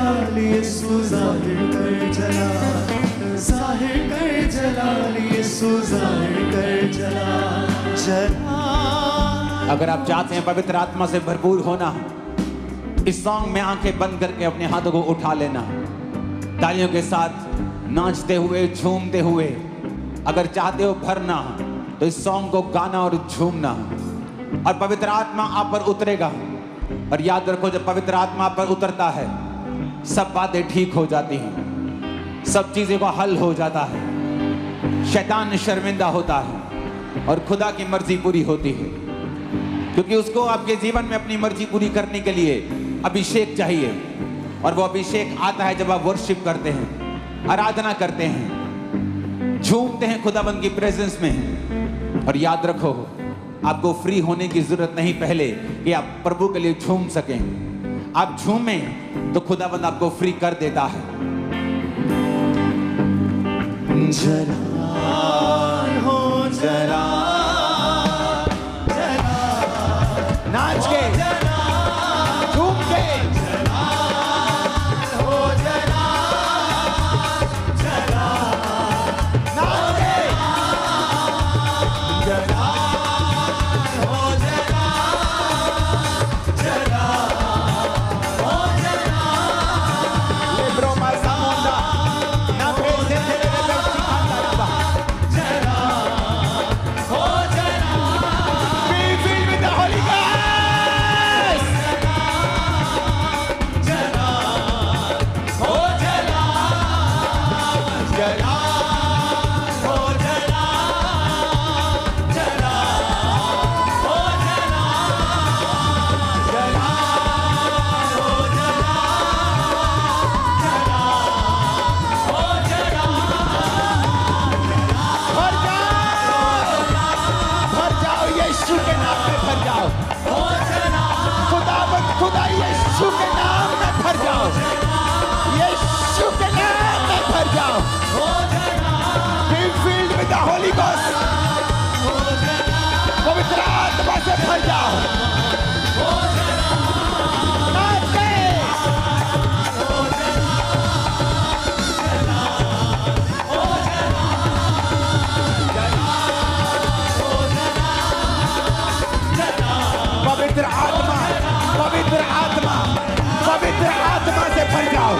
जलाल यीशु ज़ाहिर कर जलाल, ज़ाहिर कर जलाल यीशु ज़ाहिर कर जलाल जलाल। अगर आप चाहते हैं पवित्र आत्मा से भरपूर होना, इस सॉन्ग में आंखें बंद करके अपने हाथों को उठा लेना, तालियों के साथ नाचते हुए झूमते हुए। अगर चाहते हो भरना तो इस सॉन्ग को गाना और झूमना, और पवित्र आत्मा आप पर उतरेगा। और याद रखो, जब पवित्र आत्मा आप पर उतरता है सब बातें ठीक हो जाती हैं, सब चीजें का हल हो जाता है, शैतान शर्मिंदा होता है और खुदा की मर्जी पूरी होती है। क्योंकि उसको आपके जीवन में अपनी मर्जी पूरी करने के लिए अभिषेक चाहिए, और वो अभिषेक आता है जब आप वर्शिप करते हैं, आराधना करते हैं, झूमते हैं खुदाबंद की प्रेजेंस में। और याद रखो, आपको फ्री होने की जरूरत नहीं पहले कि आप प्रभु के लिए झूम सकें। आप झूमें तो खुदाबंद आपको फ्री कर देता है। जलाल हो जलाल, जलाल नाच के, झूम के, जलाल हो जलाल, जलाल नाच के, जलाल हो जलाल, जलाल हो जलाल। ले ब्रोमा सामुंडा ना भेजे तेरे व्यक्ति खाना रबा। Be filled with the Holy Ghost. भर जाओ, भर जाओ, यीशु के नाम में भर जाओ। खुदा यीशु के नाम में भर जाओ, यीशु के नाम में भर जाओ। Be filled with the Holy Ghost. पवित्र आत्मा से भर जाओ। नाच के, पवित्र आत्मा, पवित्र आत्मा, पवित्र आत्मा से भर जाओ।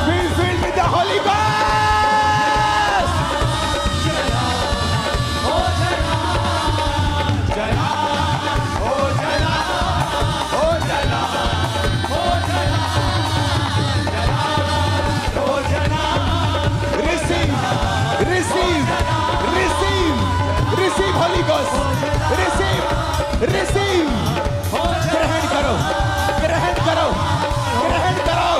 Be filled with the Holy Ghost. Receive, receive, receive, receive Holy Ghost. Receive, receive. ग्रहण करो, ग्रहण करो, ग्रहण करो।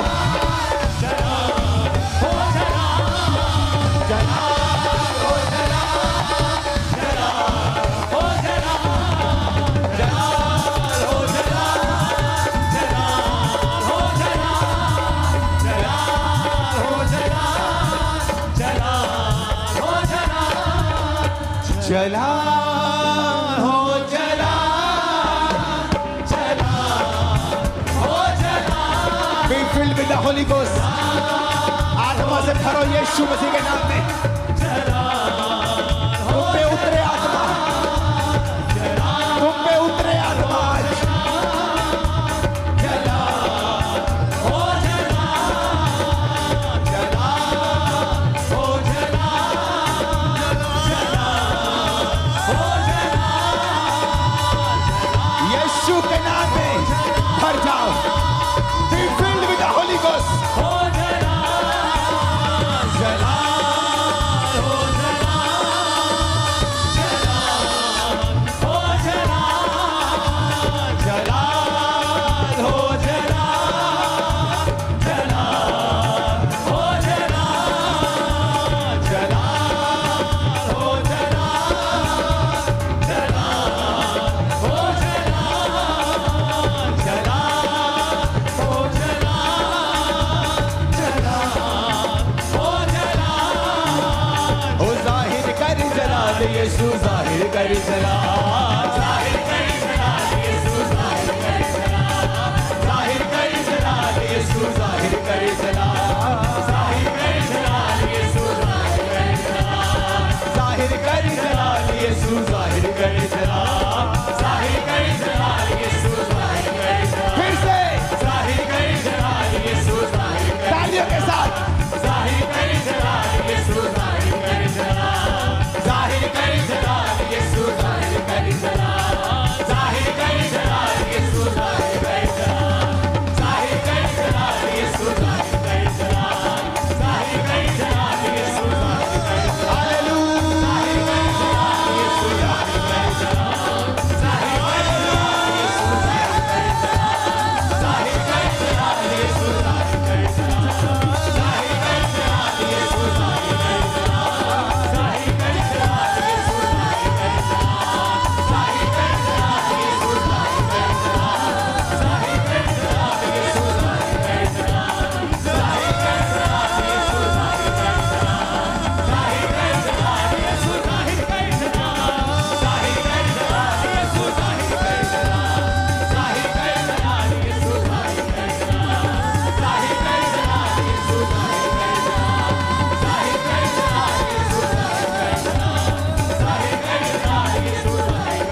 जलाल हो जलाल, जलाल हो जलाल। Be filled with the Holy Ghost. आत्मा से भरो यीशु मसीह के नाम में। तुम पे उतरे आत्मा, तुम पे उतरे आत्मा आज। यीशु के नाम में भर जाओ। Be filled with the Holy Ghost. यीशु जाहिर कर चला, जाहिर कर चला, यीशु जाहिर कर चला, जाहिर कर चला, यीशु जाहिर कर चला, जाहिर कर चला, यीशु जाहिर कर चला, जाहिर कर चला, यीशु जाहिर कर चला, जाहिर कर चला, यीशु जाहिर कर चला, फिर से जाहिर कर चला, यीशु जाहिर कर, तालियों के साथ जाहिर कर चला, यीशु जाहिर कर चला, जाहिर कर चला, यीशु जाहिर कर चला, जाहिर कर चला, यीशु जाहिर कर चला, जाहिर कर चला, यीशु जाहिर कर चला, जाहिर कर चला, यीशु जाहिर कर चला, हालेलुया, यीशु जाहिर कर चला, जाहिर कर चला, यीशु जाहिर कर चला, जाहिर कर चला, यीशु जाहिर कर चला, जाहिर कर चला, यीशु जाहिर कर चला, जाहिर कर चला, यीशु जाहिर कर चला, जाहिर कर चला, यीशु जाहिर कर चला, जाहिर कर चला, यीशु जाहिर कर चला, जाहिर कर चला, यीशु जाहिर कर चला, जाहिर कर चला, यीशु जाहिर कर चला, जाहिर कर चला, यीशु जाहिर कर चला, जाहिर कर चला, यीशु जाहिर कर चला, जाहिर कर चला, यीशु जाहिर कर चला, जाहिर कर चला, यीशु जाहिर कर चला, जाहिर कर चला, यीशु जाहिर कर चला, जाहिर कर चला, यीशु जाहिर कर चला, जाहिर कर चला, यीशु जाहिर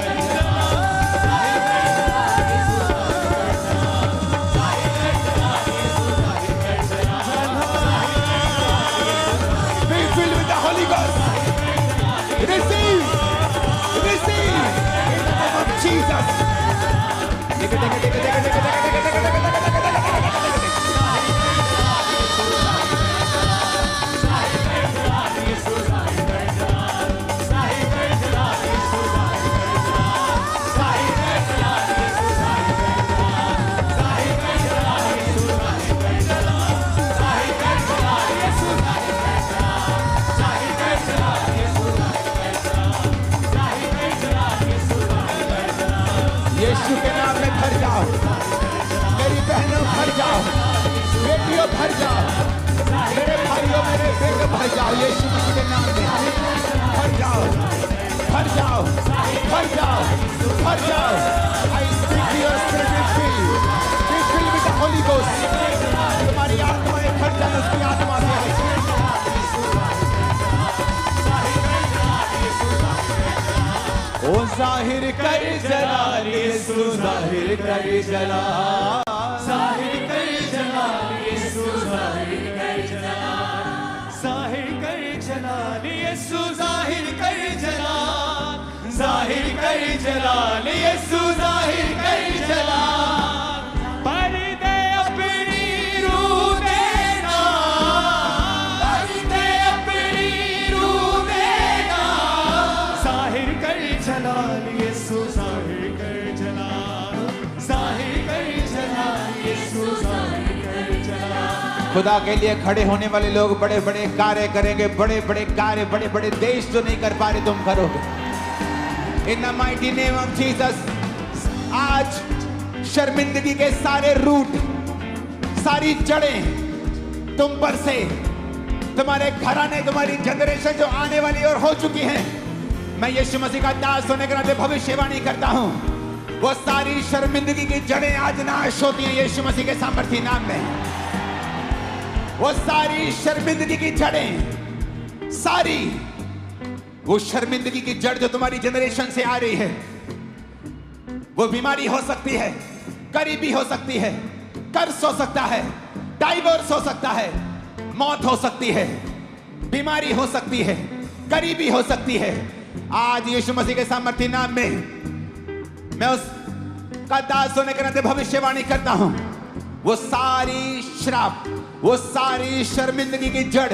कर चला, Be filled with the Holy Ghost. Receive. Receive. In the name of Jesus. यीशु के नाम में भर जाओ, मेरी बहनों भर जाओ, बेटियों भर जाओ, मेरे भाइयों मेरे बेटे भर जाओ, यीशु मसीह के नाम में भर जाओ, भर जाओ, भर जाओ, भर जाओ। I speak to your spirit, be filled with the Holy Ghost. तुम्हारी आत्माएं भर जाओ उसकी आत्मा से। ओ जाहिर कर चला, यीशु जाहिर कर चला, जाहिर कर चला, यीशु जाहिर कर चला, जाहिर कर चला, यीशु जाहिर कर चला, जाहिर कर चला, यीशु जाहिर कर चला, पर्दे अपनी रूह देना, पर्दे अपनी रूह देना, जाहिर कर चला, यीशु जाहिर कर चला, जाहिर कर चला, यीशु जाहिर कर चला। खुदा के लिए खड़े होने वाले लोग बड़े बड़े कार्य करेंगे, बड़े बड़े कार्य, बड़े बड़े देश जो नहीं कर पा रहे तुम करोगे। In the mighty name of Jesus. आज शर्मिंदगी के सारे रूट, सारी जड़ें तुम पर से, तुम्हारे घराने, तुम्हारी जनरेशन जो आने वाली और हो चुकी है, मैं यीशु मसीह का दास होने के नाते भविष्यवाणी करता हूं, वो सारी शर्मिंदगी की जड़ें आज नाश होती हैं यीशु मसीह के सामर्थी नाम में। वो सारी शर्मिंदगी की जड़ें, सारी वो शर्मिंदगी की जड़ जो तुम्हारी जनरेशन से आ रही है, वो बीमारी हो सकती है, गरीबी हो सकती है, कर्ज हो सकता है, डाइवोर्स हो सकता है, मौत हो सकती है, बीमारी हो सकती है, गरीबी हो सकती है। आज यीशु मसीह के सामर्थी नाम में मैं उस का दास होने के नाते भविष्यवाणी करता हूं, वो सारी श्राप, वो सारी शर्मिंदगी की जड़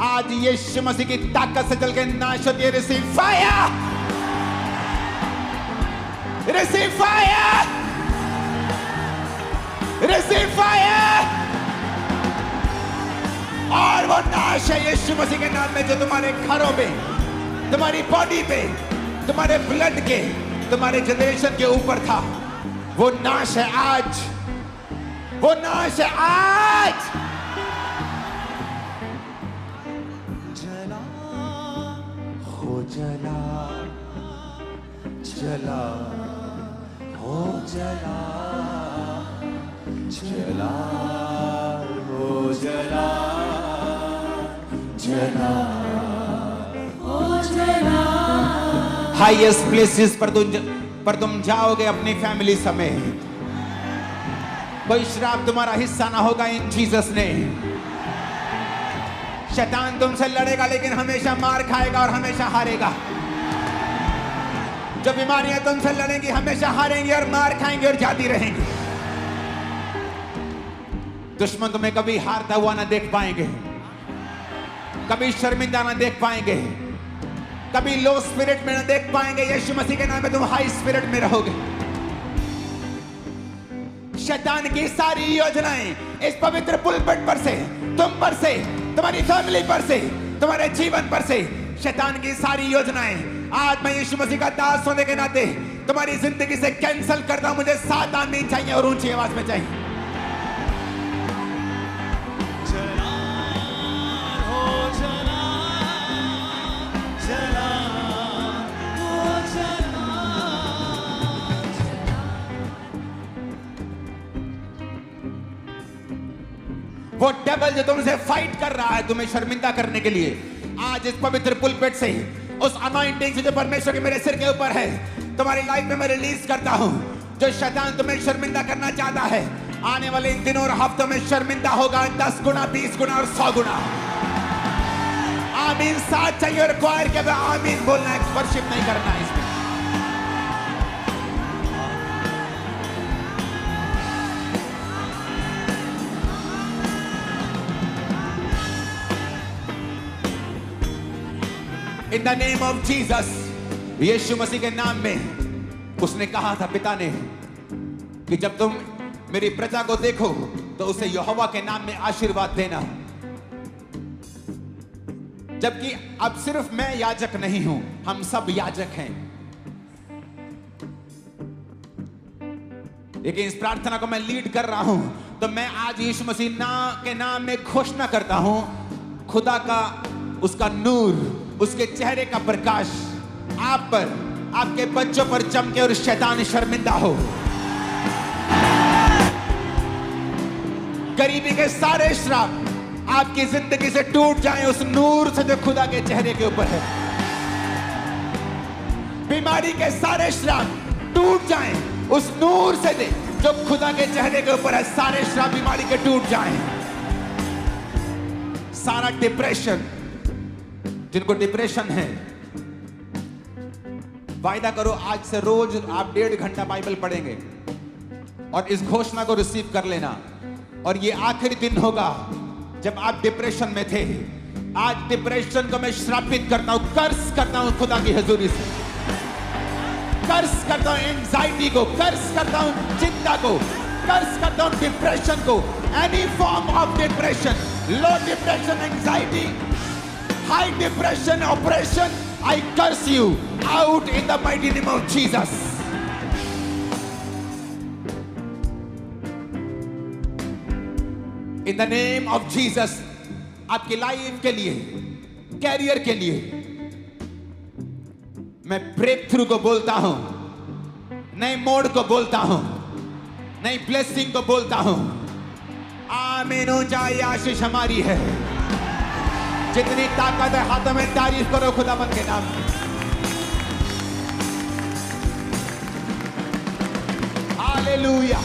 आज यीशु मसीह की ताकत से जल के नाश होती है। Receive fire, receive fire, receive fire. और वो नाश है यीशु मसीह के नाम में जो तुम्हारे घरों पे, तुम्हारी बॉडी पे, तुम्हारे ब्लड के, तुम्हारे जनरेशन के ऊपर था, वो नाश है आज, वो नाश है आज। जला हो जला जला हो जला जला हो जला जला हाईएस्ट प्लेसेस पर तुम जाओगे अपनी फैमिली समेत। कोई श्राप तुम्हारा हिस्सा ना होगा इन जीसस ने। शैतान तुमसे लड़ेगा लेकिन हमेशा मार खाएगा और हमेशा हारेगा। जो बीमारियां तुमसे लड़ेंगी हमेशा हारेंगी और मार खाएंगे और जाती रहेंगी। दुश्मन तुम्हें कभी हारता हुआ ना देख पाएंगे, कभी शर्मिंदा ना देख पाएंगे, कभी लो स्पिरिट में ना देख पाएंगे। यीशु मसीह के नाम में तुम हाई स्पिरिट में रहोगे। शैतान की सारी योजनाएं इस पवित्र पुलपिट पर से, तुम पर से, तुम्हारी फैमिली पर से, तुम्हारे जीवन पर से, शैतान की सारी योजनाएं आज मैं यीशु मसीह का दास होने के नाते तुम्हारी जिंदगी से कैंसिल करता हूं। मुझे 7 आमीन चाहिए और ऊंची आवाज में चाहिए। वो डेविल जो तुमसे फाइट कर रहा है तुम्हें शर्मिंदा करने के लिए, आज इस पवित्र पुलपिट से उस अनॉइंटिंग से जो परमेश्वर के मेरे सिर के ऊपर है तुम्हारी लाइफ में मैं रिलीज करता हूं। जो शैतान तुम्हें शर्मिंदा करना चाहता है आने वाले इन दिनों और हफ्तों में शर्मिंदा होगा 10 गुना, 20 गुना और 100 गुना। आमीन साथ चाहिए और क्वायर के आमीन बोलना है, वर्शिप नहीं करना है इसमें। In the name of Jesus, यीशु मसीह के नाम में उसने कहा था पिता ने कि जब तुम मेरी प्रजा को देखो तो उसे यहोवा के नाम में आशीर्वाद देना। जबकि अब सिर्फ मैं याजक नहीं हूं, हम सब याजक हैं। लेकिन इस प्रार्थना को मैं लीड कर रहा हूं तो मैं आज यीशु मसीह के नाम में घोषणा करता हूं, खुदा का उसका नूर, उसके चेहरे का प्रकाश आप पर, आपके बच्चों पर चमके और शैतान शर्मिंदा हो। गरीबी के सारे श्राप आपकी जिंदगी से टूट जाएं उस नूर से जो खुदा के चेहरे के ऊपर है। बीमारी के सारे श्राप टूट जाएं उस नूर से दे जो खुदा के चेहरे के ऊपर है। सारे श्राप बीमारी के टूट जाएं। सारा डिप्रेशन, जिनको डिप्रेशन है, वायदा करो आज से रोज आप 1.5 घंटा बाइबल पढ़ेंगे और इस घोषणा को रिसीव कर लेना। और ये आखिरी दिन होगा जब आप डिप्रेशन में थे। आज डिप्रेशन को मैं श्रापित करता हूं, कर्स करता हूं खुदा की हजूरी से। कर्स करता हूं एंजाइटी को, कर्स करता हूं चिंता को, कर्स करता हूं डिप्रेशन को। Any form of depression, low depression, anxiety, high depression, oppression, I curse you out in the mighty name of Jesus. In the name of Jesus, आपकी लाइफ के लिए, कैरियर के लिए मैं ब्रेक थ्रू को बोलता हूं, नए मोड़ को बोलता हूं, नई ब्लेसिंग को बोलता हूं। आमीन हो जाए, आशीष हमारी है। जितनी ताकत है हाथों में तारीफ करो खुदावंद के नाम में। हालेलुया।